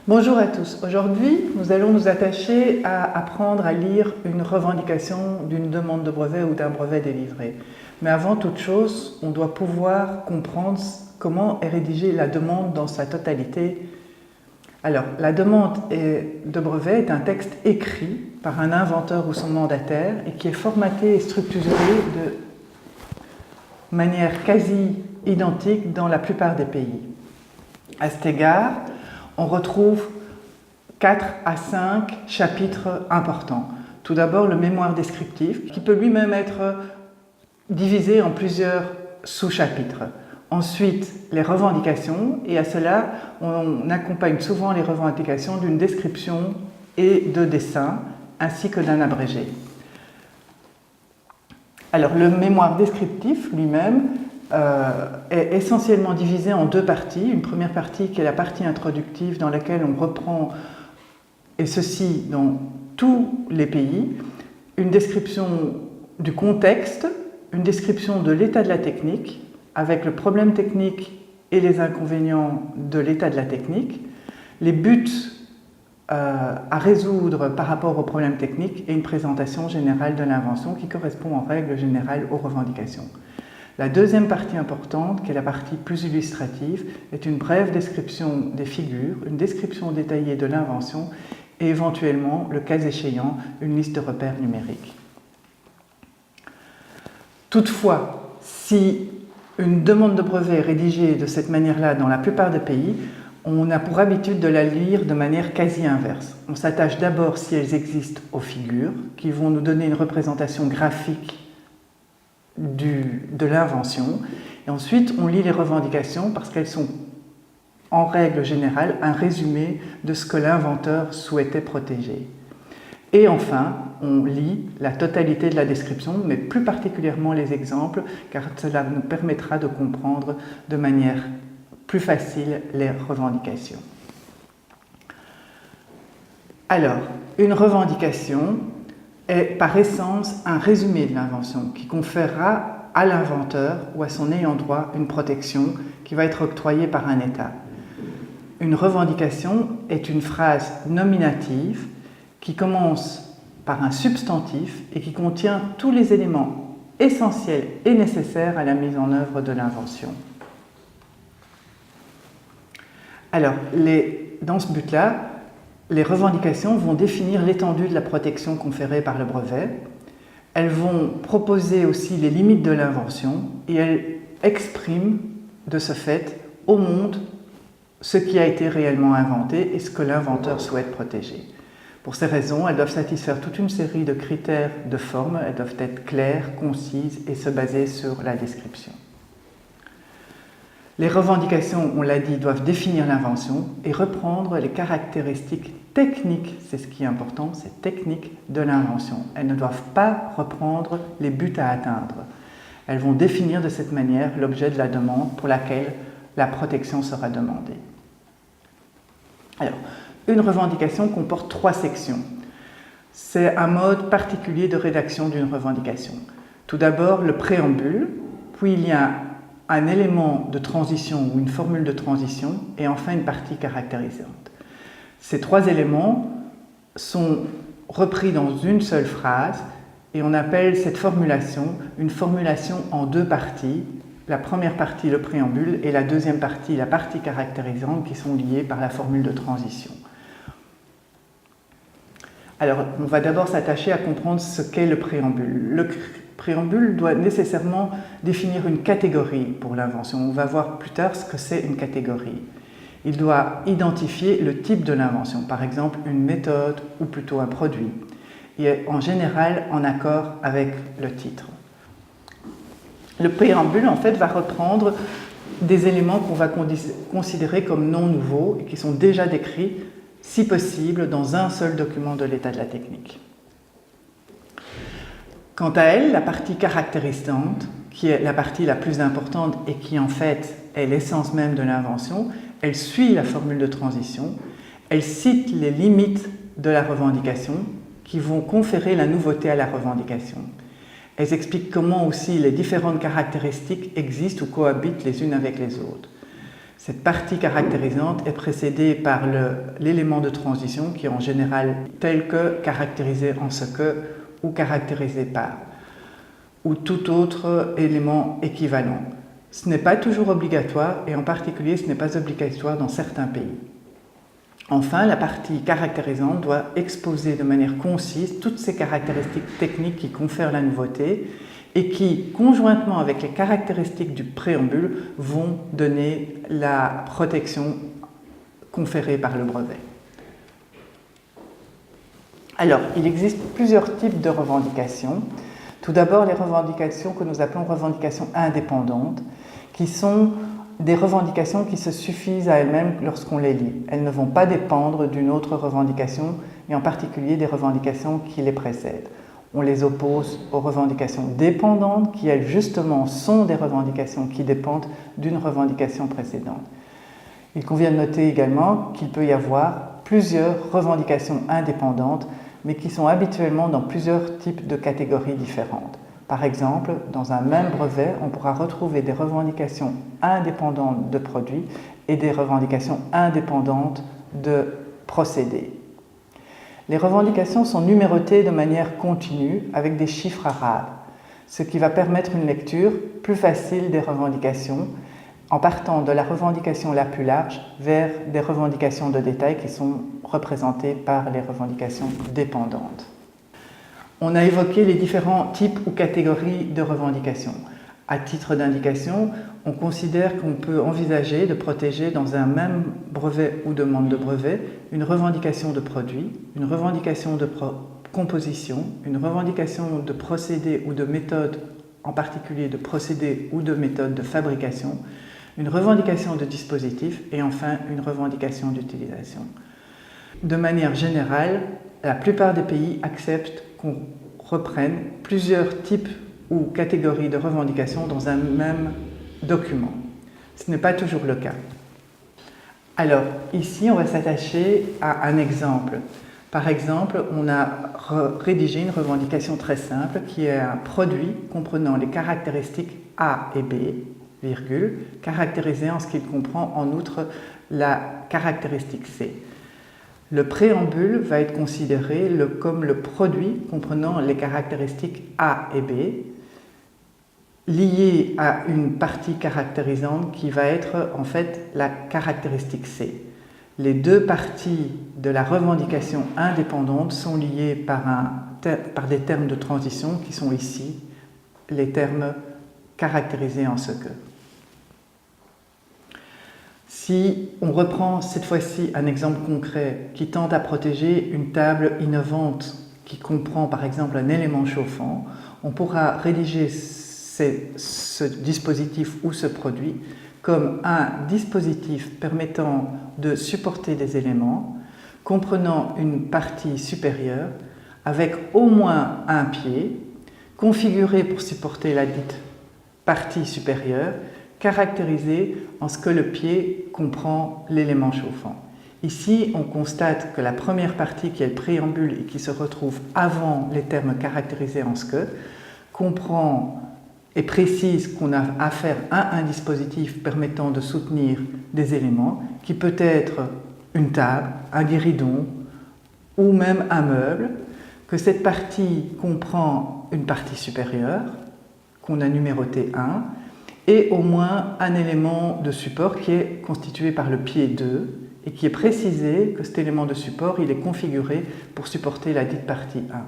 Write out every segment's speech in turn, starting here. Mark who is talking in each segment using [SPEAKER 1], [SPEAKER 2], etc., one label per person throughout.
[SPEAKER 1] Bonjour à tous. Aujourd'hui, nous allons nous attacher à apprendre à lire une revendication d'une demande de brevet ou d'un brevet délivré. Mais avant toute chose, on doit pouvoir comprendre comment est rédigée la demande dans sa totalité. Alors, la demande de brevet est un texte écrit par un inventeur ou son mandataire et qui est formaté et structuré de manière quasi identique dans la plupart des pays. À cet égard, on retrouve 4 à 5 chapitres importants. Tout d'abord, le mémoire descriptif, qui peut lui-même être divisé en plusieurs sous-chapitres. Ensuite, les revendications, et à cela, on accompagne souvent les revendications d'une description et de dessin, ainsi que d'un abrégé. Alors, le mémoire descriptif lui-même est essentiellement divisé en deux parties. Une première partie qui est la partie introductive dans laquelle on reprend, et ceci dans tous les pays, une description du contexte, une description de l'état de la technique, avec le problème technique et les inconvénients de l'état de la technique, les buts à résoudre par rapport au problème technique et une présentation générale de l'invention qui correspond en règle générale aux revendications. La deuxième partie importante, qui est la partie plus illustrative, est une brève description des figures, une description détaillée de l'invention et éventuellement, le cas échéant, une liste de repères numériques. Toutefois, si une demande de brevet est rédigée de cette manière-là dans la plupart des pays, on a pour habitude de la lire de manière quasi inverse. On s'attache d'abord, si elles existent, aux figures, qui vont nous donner une représentation graphique de l'invention, et ensuite on lit les revendications parce qu'elles sont en règle générale un résumé de ce que l'inventeur souhaitait protéger. Et enfin, on lit la totalité de la description, mais plus particulièrement les exemples, car cela nous permettra de comprendre de manière plus facile les revendications. Alors, une revendication est par essence un résumé de l'invention qui conférera à l'inventeur ou à son ayant droit une protection qui va être octroyée par un État. Une revendication est une phrase nominative qui commence par un substantif et qui contient tous les éléments essentiels et nécessaires à la mise en œuvre de l'invention. Alors, dans ce but-là, les revendications vont définir l'étendue de la protection conférée par le brevet. Elles vont proposer aussi les limites de l'invention et elles expriment de ce fait au monde ce qui a été réellement inventé et ce que l'inventeur souhaite protéger. Pour ces raisons, elles doivent satisfaire toute une série de critères de forme, elles doivent être claires, concises et se baser sur la description. Les revendications, on l'a dit, doivent définir l'invention et reprendre les caractéristiques techniques, c'est ce qui est important, c'est technique de l'invention. Elles ne doivent pas reprendre les buts à atteindre. Elles vont définir de cette manière l'objet de la demande pour laquelle la protection sera demandée. Alors, une revendication comporte 3 sections. C'est un mode particulier de rédaction d'une revendication. Tout d'abord, le préambule, puis il y a un élément de transition ou une formule de transition, et enfin une partie caractérisante. Ces 3 éléments sont repris dans une seule phrase, et on appelle cette formulation une formulation en 2 parties. La première partie, le préambule, et la deuxième partie, la partie caractérisante, qui sont liées par la formule de transition. Alors, on va d'abord s'attacher à comprendre ce qu'est le préambule. Le préambule doit nécessairement définir une catégorie pour l'invention. On va voir plus tard ce que c'est une catégorie. Il doit identifier le type de l'invention, par exemple une méthode ou plutôt un produit, et en général en accord avec le titre. Le préambule, en fait, va reprendre des éléments qu'on va considérer comme non nouveaux et qui sont déjà décrits, si possible, dans un seul document de l'état de la technique. Quant à elle, la partie caractérisante, qui est la partie la plus importante et qui, en fait, est l'essence même de l'invention, elle suit la formule de transition, elle cite les limites de la revendication qui vont conférer la nouveauté à la revendication. Elles expliquent comment aussi les différentes caractéristiques existent ou cohabitent les unes avec les autres. Cette partie caractérisante est précédée par l'élément de transition qui est en général tel que, caractérisé en ce que ou caractérisé par, ou tout autre élément équivalent. Ce n'est pas toujours obligatoire et en particulier ce n'est pas obligatoire dans certains pays. Enfin, la partie caractérisante doit exposer de manière concise toutes ces caractéristiques techniques qui confèrent la nouveauté et qui, conjointement avec les caractéristiques du préambule, vont donner la protection conférée par le brevet. Alors, il existe plusieurs types de revendications. Tout d'abord, les revendications que nous appelons revendications indépendantes, qui sont des revendications qui se suffisent à elles-mêmes lorsqu'on les lit. Elles ne vont pas dépendre d'une autre revendication, et en particulier des revendications qui les précèdent. On les oppose aux revendications dépendantes, qui elles justement sont des revendications qui dépendent d'une revendication précédente. Il convient de noter également qu'il peut y avoir plusieurs revendications indépendantes, mais qui sont habituellement dans plusieurs types de catégories différentes. Par exemple, dans un même brevet, on pourra retrouver des revendications indépendantes de produits et des revendications indépendantes de procédés. Les revendications sont numérotées de manière continue avec des chiffres arabes, ce qui va permettre une lecture plus facile des revendications en partant de la revendication la plus large vers des revendications de détail qui sont représentées par les revendications dépendantes. On a évoqué les différents types ou catégories de revendications. À titre d'indication, on considère qu'on peut envisager de protéger dans un même brevet ou demande de brevet une revendication de produit, une revendication de composition, une revendication de procédé ou de méthode, en particulier de procédé ou de méthode de fabrication, une revendication de dispositif et enfin une revendication d'utilisation. De manière générale, la plupart des pays acceptent qu'on reprenne plusieurs types ou catégories de revendications dans un même document. Ce n'est pas toujours le cas. Alors, ici, on va s'attacher à un exemple. Par exemple, on a rédigé une revendication très simple qui est un produit comprenant les caractéristiques A et B, virgule, caractérisé en ce qu'il comprend en outre la caractéristique C. Le préambule va être considéré comme le produit comprenant les caractéristiques A et B, lié à une partie caractérisante qui va être en fait la caractéristique C. Les deux parties de la revendication indépendante sont liées par des termes de transition qui sont ici les termes caractérisés en ce que. Si on reprend cette fois-ci un exemple concret qui tente à protéger une table innovante qui comprend par exemple un élément chauffant, on pourra rédiger ce dispositif ou ce produit comme un dispositif permettant de supporter des éléments, comprenant une partie supérieure avec au moins un pied, configuré pour supporter la dite partie supérieure, caractérisé en ce que le pied comprend l'élément chauffant. Ici, on constate que la première partie, qui est le préambule et qui se retrouve avant les termes caractérisés en ce que, comprend et précise qu'on a affaire à un dispositif permettant de soutenir des éléments, qui peut être une table, un guéridon ou même un meuble, que cette partie comprend une partie supérieure, qu'on a numéroté 1, et au moins un élément de support qui est constitué par le pied 2 et qui est précisé que cet élément de support il est configuré pour supporter la dite partie 1.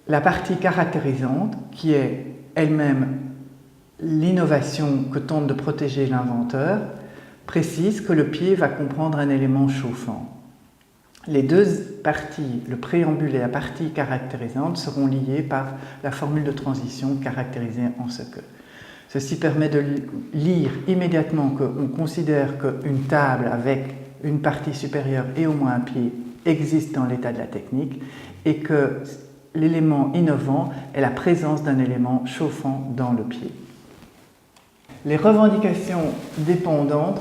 [SPEAKER 1] La partie caractérisante, qui est elle-même l'innovation que tente de protéger l'inventeur, précise que le pied va comprendre un élément chauffant. Les deux parties, le préambule et la partie caractérisante, seront liées par la formule de transition caractérisée en ce que. Ceci permet de lire immédiatement qu'on considère qu'une table avec une partie supérieure et au moins un pied existe dans l'état de la technique et que l'élément innovant est la présence d'un élément chauffant dans le pied. Les revendications dépendantes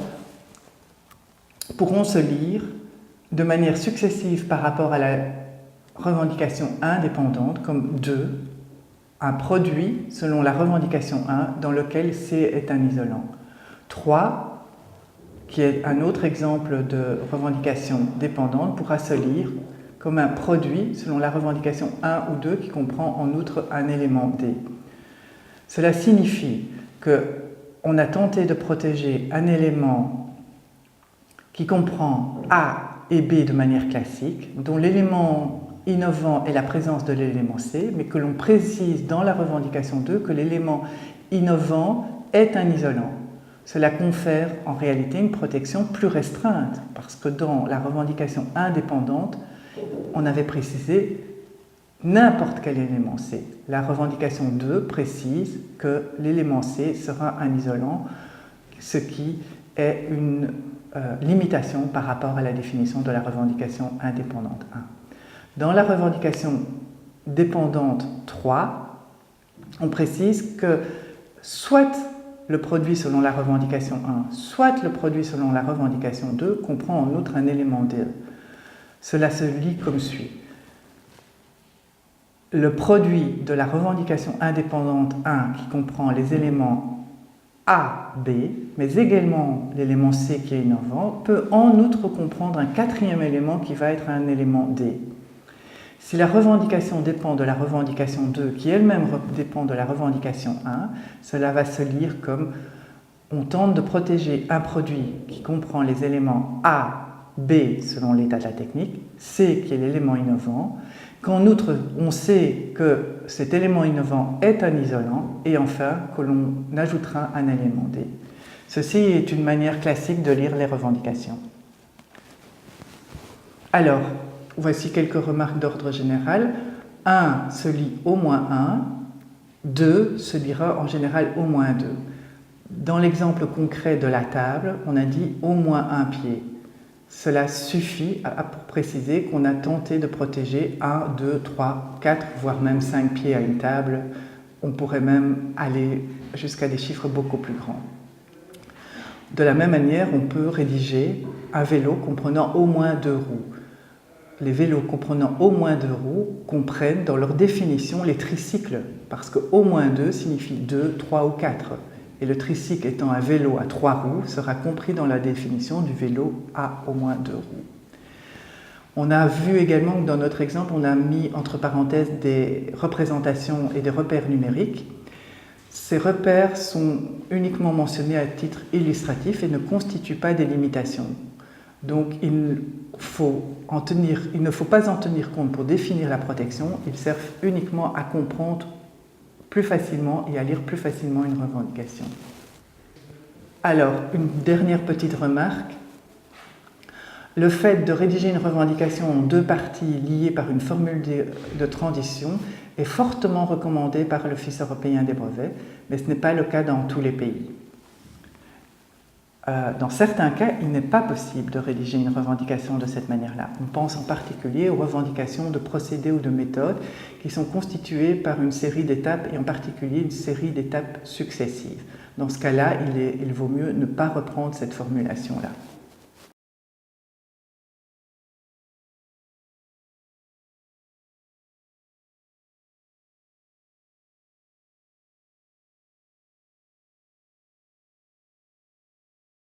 [SPEAKER 1] pourront se lire de manière successive par rapport à la revendication indépendante comme 2, un produit selon la revendication 1 dans lequel C est un isolant. 3, qui est un autre exemple de revendication dépendante, pourra se lire comme un produit selon la revendication 1 ou 2 qui comprend en outre un élément D. Cela signifie qu'on a tenté de protéger un élément qui comprend A et B de manière classique, dont l'élément innovant est la présence de l'élément C, mais que l'on précise dans la revendication 2 que l'élément innovant est un isolant. Cela confère en réalité une protection plus restreinte, parce que dans la revendication indépendante, on avait précisé n'importe quel élément C. La revendication 2 précise que l'élément C sera un isolant, ce qui est une limitation par rapport à la définition de la revendication indépendante 1. Dans la revendication dépendante 3, on précise que soit le produit selon la revendication 1, soit le produit selon la revendication 2 comprend en outre un élément D. Cela se lit comme suit. Le produit de la revendication indépendante 1 qui comprend les éléments A, B, mais également l'élément C qui est innovant, peut en outre comprendre un quatrième élément qui va être un élément D. Si la revendication dépend de la revendication 2, qui elle-même dépend de la revendication 1, cela va se lire comme on tente de protéger un produit qui comprend les éléments A, B selon l'état de la technique, C qui est l'élément innovant, qu'en outre on sait que cet élément innovant est un isolant, et enfin que l'on ajoutera un élément D. Ceci est une manière classique de lire les revendications. Alors, voici quelques remarques d'ordre général. 1 se lit au moins 1, 2 se lira en général au moins 2. Dans l'exemple concret de la table, on a dit au moins un pied. Cela suffit pour préciser qu'on a tenté de protéger 1, 2, 3, 4, voire même 5 pieds à une table. On pourrait même aller jusqu'à des chiffres beaucoup plus grands. De la même manière, on peut rédiger un vélo comprenant au moins 2 roues. Les vélos comprenant au moins 2 roues comprennent dans leur définition les tricycles, parce que au moins 2 signifie 2, 3 ou 4. Et le tricycle étant un vélo à 3 roues sera compris dans la définition du vélo à au moins 2 roues. On a vu également que dans notre exemple, on a mis entre parenthèses des représentations et des repères numériques. Ces repères sont uniquement mentionnés à titre illustratif et ne constituent pas des limitations. Donc il ne faut pas en tenir compte pour définir la protection, ils servent uniquement à comprendre plus facilement et à lire plus facilement une revendication. Alors, une dernière petite remarque. Le fait de rédiger une revendication en 2 parties liées par une formule de transition est fortement recommandé par l'Office européen des brevets, mais ce n'est pas le cas dans tous les pays. Dans certains cas, il n'est pas possible de rédiger une revendication de cette manière-là. On pense en particulier aux revendications de procédés ou de méthodes qui sont constituées par une série d'étapes et en particulier une série d'étapes successives. Dans ce cas-là, il vaut mieux ne pas reprendre cette formulation-là.